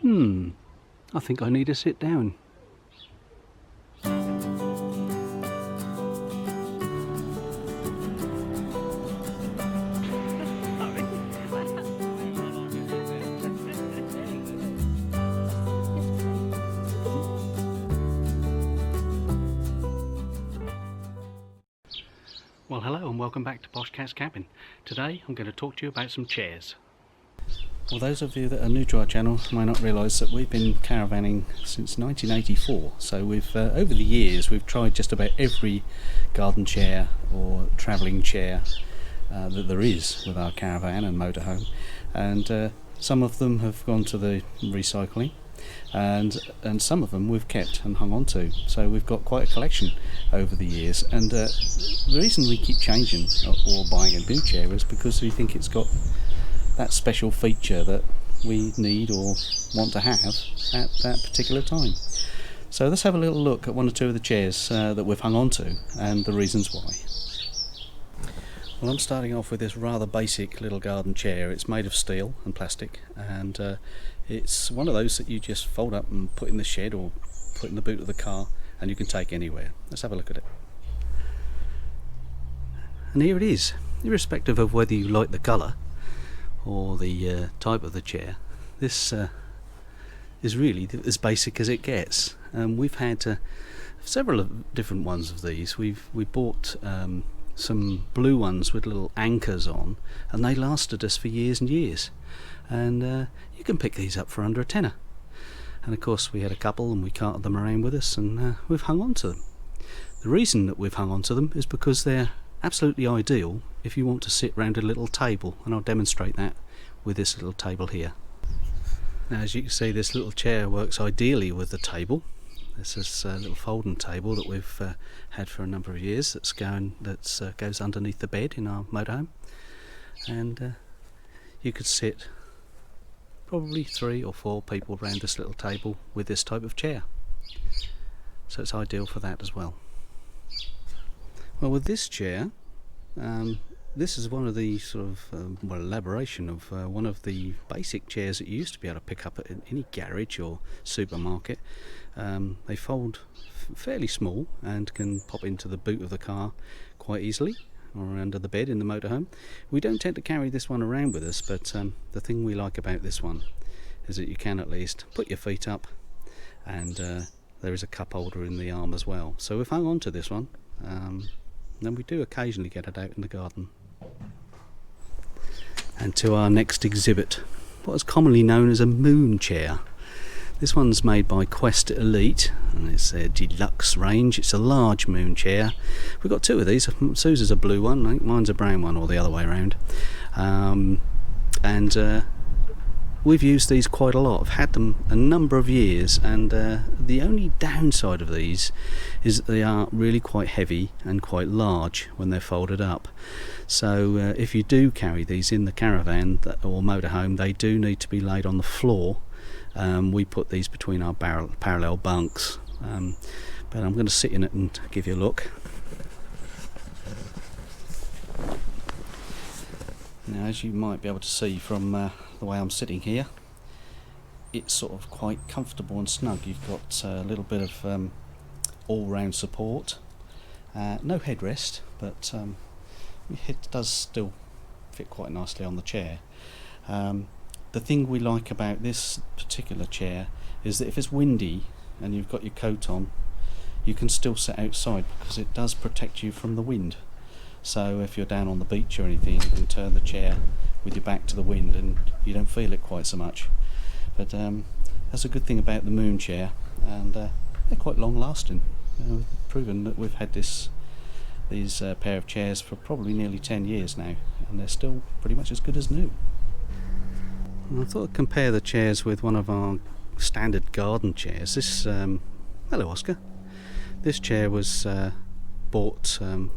I think I need to sit down. Well, hello and welcome back to Posh Cat's Cabin. Today I'm going to talk to you about some chairs. Well, those of you that are new to our channel may not realise that we've been caravanning since 1984. So we've over the years we've tried just about every garden chair or travelling chair that there is with our caravan and motorhome, and some of them have gone to the recycling, and some of them we've kept and hung on to. So we've got quite a collection over the years, and the reason we keep changing or buying a new chair is because we think it's got that special feature that we need or want to have at that particular time. So let's have a little look at one or two of the chairs that we've hung on to and the reasons why. Well, I'm starting off with this rather basic little garden chair. It's made of steel and plastic, and it's one of those that you just fold up and put in the shed or put in the boot of the car, and you can take anywhere. Let's have a look at it. And here it is. Irrespective of whether you like the colour or the type of the chair, this is really as basic as it gets. We've had several of different ones of these. We bought some blue ones with little anchors on, and they lasted us for years and years. And you can pick these up for under a tenner. And of course we had a couple and we carted them around with us, and we've hung on to them. The reason that we've hung on to them is because they're absolutely ideal if you want to sit round a little table, and I'll demonstrate that with this little table here. Now, as you can see, this little chair works ideally with the table. This is a little folding table that we've had for a number of years that goes underneath the bed in our motorhome, and you could sit probably 3 or 4 people around this little table with this type of chair, so it's ideal for that as well. Well, with this chair, this is one of the sort of elaboration of one of the basic chairs that you used to be able to pick up at any garage or supermarket. They fold fairly small and can pop into the boot of the car quite easily, or under the bed in the motorhome. We don't tend to carry this one around with us, but the thing we like about this one is that you can at least put your feet up, and there is a cup holder in the arm as well. So we've hung on to this one. Then we do occasionally get it out in the garden. And to our next exhibit, what is commonly known as a moon chair. This one's made by Quest Elite, and it's a deluxe range. It's a large moon chair. We've got 2 of these. Sue's a blue one, I think mine's a brown one, or the other way around. We've used these quite a lot. I've had them a number of years, and the only downside of these is that they are really quite heavy and quite large when they're folded up. So if you do carry these in the caravan or motorhome, they do need to be laid on the floor. We put these between our parallel bunks, but I'm going to sit in it and give you a look. Now, as you might be able to see from the way I'm sitting here, it's sort of quite comfortable and snug. You've got a little bit of all-round support, no headrest, but your head does still fit quite nicely on the chair. The thing we like about this particular chair is that if it's windy and you've got your coat on, you can still sit outside because it does protect you from the wind. So if you're down on the beach or anything, you can turn the chair with your back to the wind and you don't feel it quite so much. But that's a good thing about the moon chair, and they're quite long lasting. We've proven that we've had these pair of chairs for probably nearly 10 years now, and they're still pretty much as good as new. And I thought I'd compare the chairs with one of our standard garden chairs. This, hello Oscar. This chair was bought a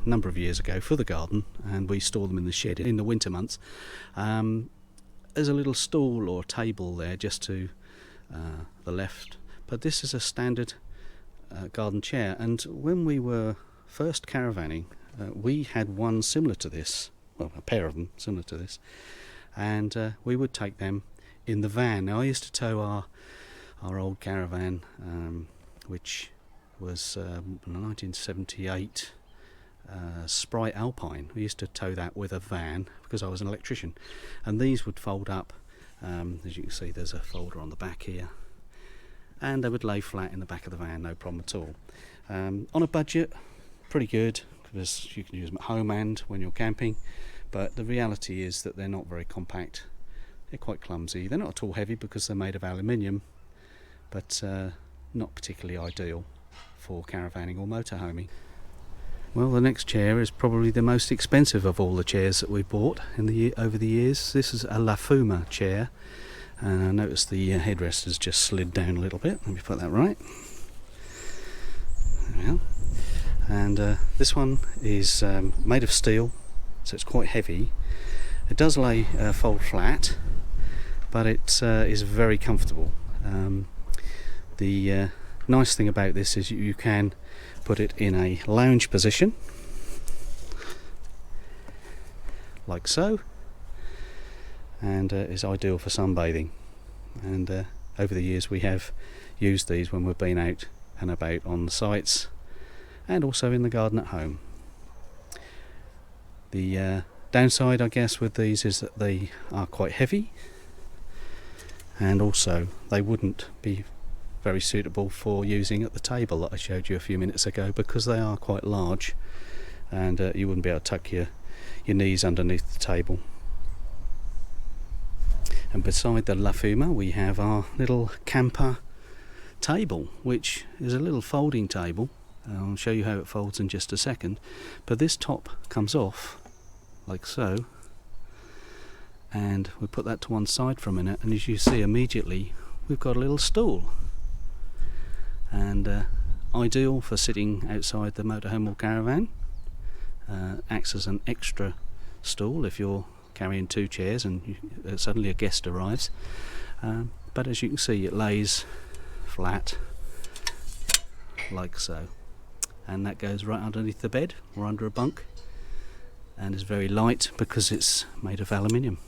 number of years ago for the garden, and we store them in the shed in the winter months. There's a little stool or table there just to the left, but this is a standard garden chair, and when we were first caravanning, we had one similar to this, well, a pair of them similar to this, and we would take them in the van. Now I used to tow our old caravan, which was 1978 Sprite Alpine. We used to tow that with a van because I was an electrician, and these would fold up. As you can see, there's a folder on the back here, and they would lay flat in the back of the van, no problem at all. On a budget, pretty good, because you can use them at home and when you're camping, but the reality is that they're not very compact. They're quite clumsy. They're not at all heavy because they're made of aluminium, but not particularly ideal for caravanning or motorhoming. Well, the next chair is probably the most expensive of all the chairs that we've bought over the years. This is a Femme chair, and I noticed the headrest has just slid down a little bit. Let me put that right. There we are. And this one is made of steel, so it's quite heavy. It does fold flat, but it is very comfortable. The nice thing about this is you can put it in a lounge position, like so, and is ideal for sunbathing. And over the years we have used these when we've been out and about on the sites, and also in the garden at home. The downside, I guess, with these is that they are quite heavy, and also they wouldn't be very suitable for using at the table that I showed you a few minutes ago, because they are quite large, and you wouldn't be able to tuck your knees underneath the table. And beside the Femme we have our little camper table, which is a little folding table. I'll show you how it folds in just a second, but this top comes off like so, and we put that to one side for a minute, and as you see immediately we've got a little stool, and ideal for sitting outside the motorhome or caravan. Acts as an extra stool if you're carrying two chairs and suddenly a guest arrives, but as you can see it lays flat like so, and that goes right underneath the bed or under a bunk, and is very light because it's made of aluminium.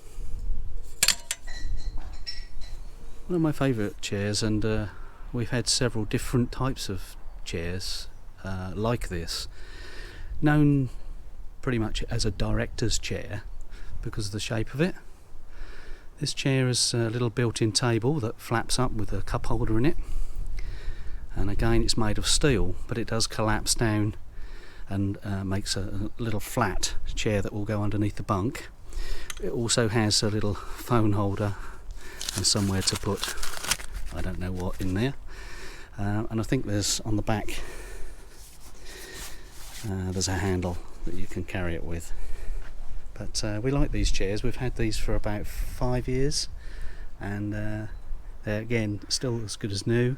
One of my favourite chairs, and we've had several different types of chairs like this, known pretty much as a director's chair because of the shape of it. This chair is a little built-in table that flaps up with a cup holder in it, and again it's made of steel, but it does collapse down and makes a little flat chair that will go underneath the bunk. It also has a little phone holder and somewhere to put I don't know what in there, and I think there's on the back there's a handle that you can carry it with. But we like these chairs. We've had these for about 5 years, and they're again still as good as new,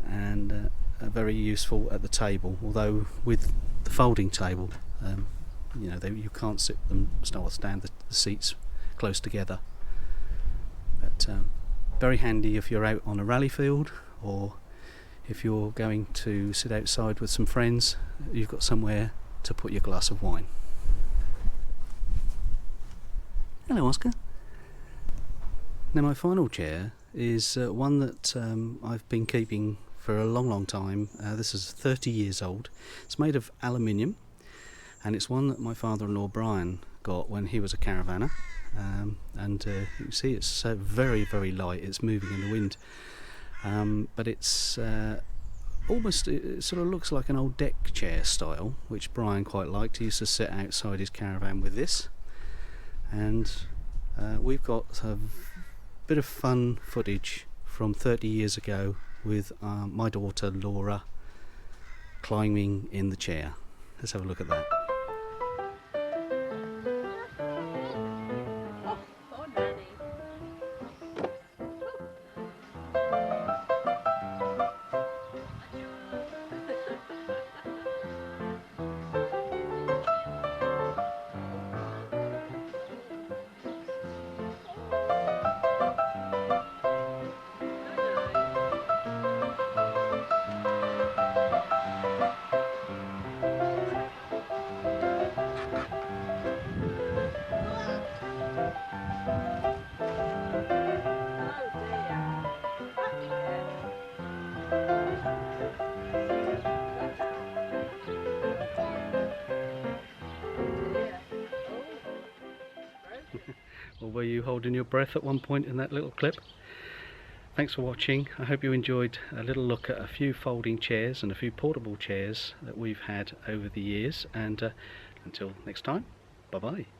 and very useful at the table, although with the folding table you can't sit them or stand the seats close together, but very handy if you're out on a rally field, or if you're going to sit outside with some friends, you've got somewhere to put your glass of wine. Hello, Oscar. Now my final chair is one that I've been keeping for a long time. This is 30 years old. It's made of aluminium, and it's one that my father-in-law Brian got when he was a caravaner, and you can see it's very light. It's moving in the wind, but it's it sort of looks like an old deck chair style, which Brian quite liked. He used to sit outside his caravan with this, and we've got a bit of fun footage from 30 years ago with my daughter Laura climbing in the chair. Let's have a look at that. or were you holding your breath at one point in that little clip? Thanks for watching. I hope you enjoyed a little look at a few folding chairs and a few portable chairs that we've had over the years, and until next time, bye bye.